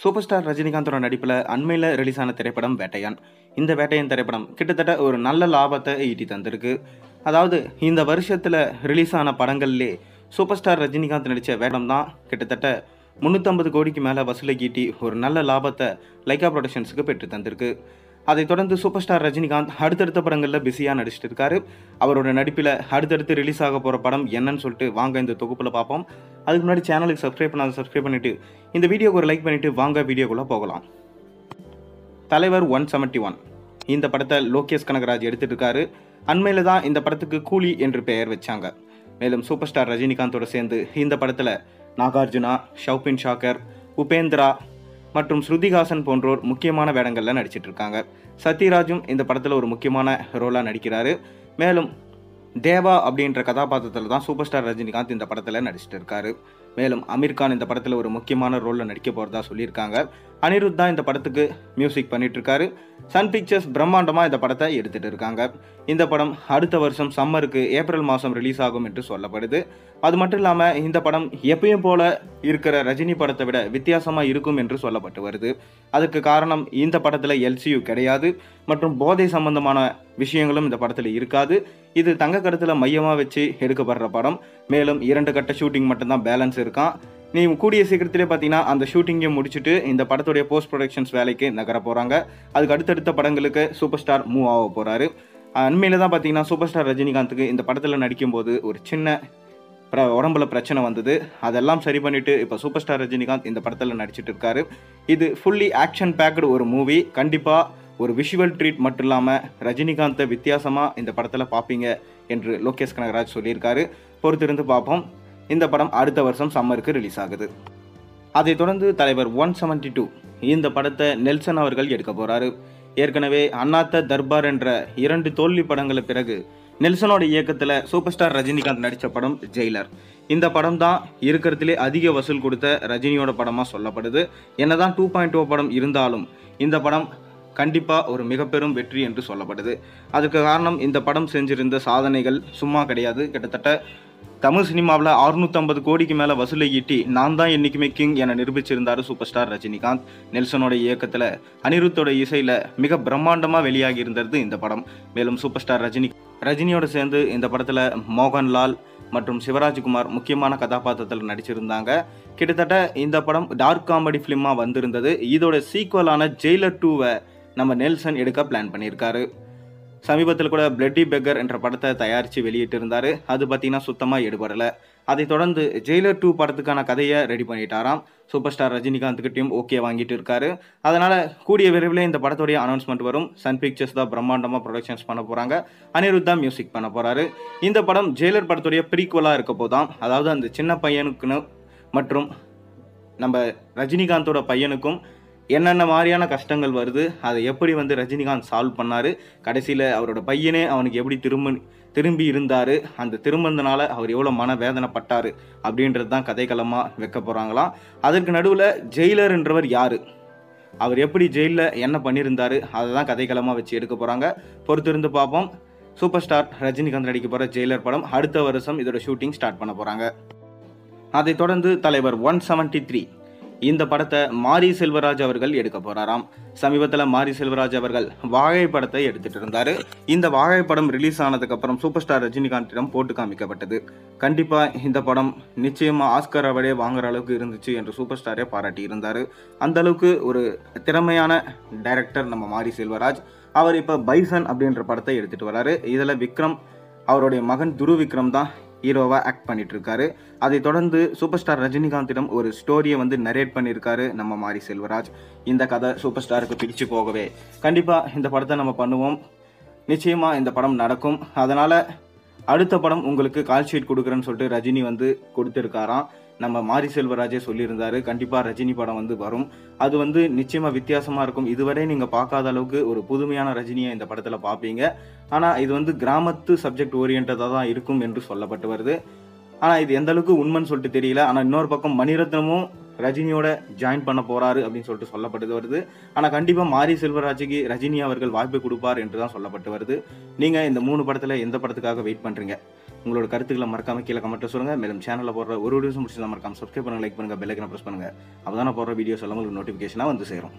Super star ரஜினிகாந்தோட நடிப்பில் அண்மையில் release ஆன திரைப்படம் வேட்டையான். இந்த வேட்டையான் திரைப்படம் கிட்டத்தட்ட ஒரு நல்ல லாபத்தை ஈட்டி தந்திருக்கு. அதாவது இந்த வருஷத்தில் ரிலீஸ் ஆன படங்கள்லே சூப்பர் ஸ்டார் ரஜினிகாந்த் நடித்த வேடம் தான் கிட்டத்தட்ட 350 கோடிக்கு மேலே வசூலை ஈட்டி ஒரு நல்ல லாபத்தை லைகா ப்ரொடக்ஷன்ஸுக்கு பெற்று தந்திருக்கு. அதைத் தொடர்ந்து சூப்பர் ஸ்டார் ரஜினிகாந்த் அடுத்தடுத்த படங்களில் பிஸியாக நடிச்சிட்டு இருக்காரு. அவரோட நடிப்பில் அடுத்தடுத்து ரிலீஸ் ஆக போகிற படம் என்னன்னு சொல்லிட்டு வாங்க இந்த தொகுப்பில் பார்ப்போம். அதுக்கு முன்னாடி சேனலுக்கு சப்ஸ்கிரைப் பண்ணிவிட்டு இந்த வீடியோக்கு ஒரு லைக் பண்ணிவிட்டு வாங்க வீடியோக்குள்ளே போகலாம். தலைவர் 171 இந்த படத்தை லோகேஷ் கனகராஜ் எடுத்துட்டு இருக்காரு. அண்மையில் தான் இந்த படத்துக்கு கூலி என்று பெயர் வச்சாங்க. மேலும் சூப்பர் ஸ்டார் ரஜினிகாந்தோட சேர்ந்து இந்த படத்தில் நாகார்ஜுனா, ஷவுபின் ஷாக்கர், உபேந்திரா மற்றும் ஸ்ருதிஹாசன் போன்றோர் முக்கியமான வேடங்களில் நடிச்சிட்டு இருக்காங்க. சத்யராஜும் இந்த படத்தில் ஒரு முக்கியமான ரோலாக நடிக்கிறாரு. மேலும் தேவா அப்படின்ற கதாபாத்திரத்தில் தான் சூப்பர் ஸ்டார் ரஜினிகாந்த் இந்த படத்தில் நடிச்சிட்டு இருக்காரு. மேலும் அமீர் கான் இந்த படத்தில் ஒரு முக்கியமான ரோலில் நடிக்க போகிறதா சொல்லியிருக்காங்க. அனிருத் தான் இந்த படத்துக்கு மியூசிக் பண்ணிட்டு இருக்காரு. சன் பிக்சர்ஸ் பிரம்மாண்டமாக இந்த படத்தை எடுத்துட்டு இருக்காங்க. இந்த படம் அடுத்த வருஷம் சம்மருக்கு ஏப்ரல் மாதம் ரிலீஸ் ஆகும் என்று சொல்லப்படுது. அது மட்டும் இல்லாமல் இந்த படம் எப்பயும் போல இருக்கிற ரஜினி படத்தை விட வித்தியாசமாக இருக்கும் என்று சொல்லப்பட்டு வருது. அதுக்கு காரணம் இந்த படத்தில் எல்சியு கிடையாது மற்றும் போதை சம்பந்தமான விஷயங்களும் இந்த படத்தில் இருக்காது. இது தங்க கடத்தில் மையமாக வச்சு எடுக்கப்படுற படம். மேலும் 2 கட்ட ஷூட்டிங் மட்டும்தான் பேலன்ஸ் இருக்கான். நீ கூடிய சீக்கிரத்திலே பார்த்தீங்கன்னா அந்த ஷூட்டிங்கை முடிச்சுட்டு இந்த படத்துடைய போஸ்ட் ப்ரொடக்ஷன்ஸ் வேலைக்கு நகர போகிறாங்க. அதுக்கு அடுத்தடுத்த படங்களுக்கு சூப்பர் ஸ்டார் மூவ் ஆக போகிறாரு. அண்மையில் தான் பார்த்தீங்கன்னா சூப்பர் ஸ்டார் ரஜினிகாந்துக்கு இந்த படத்தில் நடிக்கும்போது ஒரு சின்ன உடம்புல பிரச்சனை வந்தது. அதெல்லாம் சரி பண்ணிவிட்டு இப்போ சூப்பர் ஸ்டார் ரஜினிகாந்த் இந்த படத்தில் நடிச்சிட்டு இருக்காரு. இது ஃபுல்லி ஆக்ஷன் பேக்டு ஒரு மூவி. கண்டிப்பாக ஒரு விஷுவல் ட்ரீட் மட்டும் இல்லாமல் ரஜினிகாந்தை வித்தியாசமாக இந்த படத்தில் பார்ப்பீங்க என்று லோகேஷ் கனகராஜ் சொல்லியிருக்காரு. பொறுத்திருந்து பார்ப்போம். இந்த படம் அடுத்த வருஷம் சம்மருக்கு ரிலீஸ் ஆகுது. அதைத் தொடர்ந்து தலைவர் 172 இந்த படத்தை நெல்சன் அவர்கள் எடுக்க போகிறாரு. ஏற்கனவே அண்ணாத்த தர்பார் என்ற 2 தோல்வி படங்களுக்கு பிறகு நெல்சனோட இயக்கத்தில் சூப்பர் ஸ்டார் ரஜினிகாந்த் நடித்த படம் ஜெயிலர். இந்த படம் தான் இருக்கிறதுலே அதிக வசூல் கொடுத்த ரஜினியோட படமாக சொல்லப்படுது. என்னதான் 2.0 படம் இருந்தாலும் இந்த படம் கண்டிப்பாக ஒரு மிக பெரும் வெற்றி என்று சொல்லப்படுது. அதுக்கு காரணம் இந்த படம் செஞ்சிருந்த சாதனைகள் சும்மா கிடையாது. கிட்டத்தட்ட தமிழ் சினிமாவில் 650 கோடிக்கு மேலே வசூலை ஈட்டி நான் தான் என்றைக்குமே கிங் என நிரூபிச்சிருந்தார் சூப்பர் ஸ்டார் ரஜினிகாந்த். நெல்சனோட இயக்கத்தில் அனிருத்தோட இசையில் மிக பிரம்மாண்டமாக வெளியாகி இருந்தது இந்த படம். மேலும் சூப்பர் ஸ்டார் ரஜினியோடு சேர்ந்து இந்த படத்தில் மோகன்லால் மற்றும் சிவராஜ்குமார் முக்கியமான கதாபாத்திரத்தில் நடிச்சிருந்தாங்க. கிட்டத்தட்ட இந்த படம் டார்க் காமெடி ஃபிலிமாக வந்திருந்தது. இதோட சீக்வலான ஜெயிலர் 2வை நம்ம நெல்சன் எடுக்க பிளான் பண்ணியிருக்காரு. சமீபத்தில் கூட பிளட்டி பெக்கர் என்ற படத்தை தயாரித்து வெளியிட்டு இருந்தார். அது பார்த்திங்கன்னா சுத்தமாக எடுபடலை. அதைத் தொடர்ந்து ஜெயிலர் 2 படத்துக்கான கதையை ரெடி பண்ணிட்டாராம். சூப்பர் ஸ்டார் ரஜினிகாந்த்கிட்டையும் ஓகே வாங்கிட்டு இருக்காரு. அதனால் கூடிய விரைவில் இந்த படத்துடைய அனௌன்ஸ்மெண்ட் வரும். சன் பிக்சர்ஸ் தான் பிரம்மாண்டமாக ப்ரொடக்ஷன்ஸ் பண்ண போகிறாங்க. அனிருத் தான் மியூசிக் பண்ண போகிறாரு. இந்த படம் ஜெயிலர் படத்துடைய ப்ரீக்வலாக இருக்க போதாம். அதாவது அந்த சின்ன பையனுக்குன்னு மற்றும் நம்ம ரஜினிகாந்தோட பையனுக்கும் என்னென்ன மாதிரியான கஷ்டங்கள் வருது, அதை எப்படி ரஜினிகாந்த் சால்வ் பண்ணார், கடைசியில் அவரோட பையனே அவனுக்கு எப்படி திரும்பி இருந்தார், அந்த திரும்பினதுனால அவர் எவ்வளோ மன வேதனைப்பட்டார் அப்படின்றது தான் கதைக்களமாக வைக்க போகிறாங்களாம். அதற்கு நடுவில் ஜெயிலர் என்றவர் யார், அவர் எப்படி ஜெயிலில் என்ன பண்ணியிருந்தார், அதை தான் கதைக்களமாக வச்சு எடுக்க போகிறாங்க. பொறுத்திருந்து பார்ப்போம். சூப்பர் ஸ்டார் ரஜினிகாந்த் நடிக்க போகிற ஜெயிலர் படம் அடுத்த வருஷம் இதோட ஷூட்டிங் ஸ்டார்ட் பண்ண போகிறாங்க. அதைத் தொடர்ந்து தலைவர் 173 இந்த படத்தை மாரி செல்வராஜ் அவர்கள் எடுக்க போகிறாராம். சமீபத்தில் மாரி செல்வராஜ் அவர்கள் வாகை படத்தை எடுத்துகிட்டு இருந்தார். இந்த வாகை படம் ரிலீஸ் ஆனதுக்கப்புறம் சூப்பர் ஸ்டார் ரஜினிகாந்திடம் போட்டு காமிக்கப்பட்டது. கண்டிப்பாக இந்த படம் நிச்சயமாக ஆஸ்கர் அவார்டே வாங்குற அளவுக்கு இருந்துச்சு என்று சூப்பர் ஸ்டாரே பாராட்டி இருந்தார். அந்தளவுக்கு ஒரு திறமையான டைரக்டர் நம்ம மாரி செல்வராஜ். அவர் இப்போ பைசன் அப்படின்ற படத்தை எடுத்துகிட்டு வராரு. இதில் விக்ரம் அவருடைய மகன் துரு விக்ரம் தான் ஹீரோவாக ஆக்ட் பண்ணிட்டு இருக்காரு. அதைத் தொடர்ந்து சூப்பர் ஸ்டார் ரஜினிகாந்திடம் ஒரு ஸ்டோரியை நரேட் பண்ணியிருக்காரு நம்ம மாரி செல்வராஜ். இந்த கதை சூப்பர் ஸ்டாருக்கு பிடிச்சு போகவே கண்டிப்பாக இந்த படத்தை நம்ம பண்ணுவோம். நிச்சயமாக இந்த படம் நடக்கும். அதனால் அடுத்த படம் உங்களுக்கு கால் ஷீட் கொடுக்குறேன்னு சொல்லிட்டு ரஜினி கொடுத்துருக்காராம். நம்ம மாரி செல்வராஜே சொல்லியிருந்தாரு கண்டிப்பாக ரஜினி படம் வரும். அது நிச்சயமாக வித்தியாசமாக இருக்கும். இதுவரை நீங்கள் பார்க்காத அளவுக்கு ஒரு புதுமையான ரஜினியை இந்த படத்தில் பார்ப்பீங்க. ஆனால் இது கிராமத்து சப்ஜெக்ட் ஓரியன்டாக தான் இருக்கும் என்று சொல்லப்பட்டு வருது. ஆனால் இது எந்த அளவுக்கு உண்மைன்னு சொல்லிட்டு தெரியல. ஆனால் இன்னொரு பக்கம் மணிரத்னமும் ரஜினியோட ஜாயின் பண்ண போகிறாரு அப்படின்னு சொல்லிட்டு சொல்லப்பட்டு வருது. ஆனால் கண்டிப்பாக மாரி செல்வராஜுக்கு ரஜினி அவர்கள் வாய்ப்பு கொடுப்பார் என்று தான் சொல்லப்பட்டு வருது. நீங்கள் இந்த 3 படத்தில் எந்த படத்துக்காக வெயிட் பண்ணுறீங்க? உங்களோட கருத்துக்களை மறக்காம கீழே கமெண்ட்ல சொல்லுங்க. மேலும் சேனல்ல போடுற ஒரு வீடியோஸும் பிடிச்சதா மறக்காம சப்ஸ்கிரைப் பண்ணுங்க, லைக் பண்ணுங்க, பெல் ஐகானை பிரஸ் பண்ணுங்க. அப்பதான் நான் போடுற வீடியோஸ் எல்லாம் உங்களுக்கு நோட்டிஃபிகேஷனா வந்து சேரும்.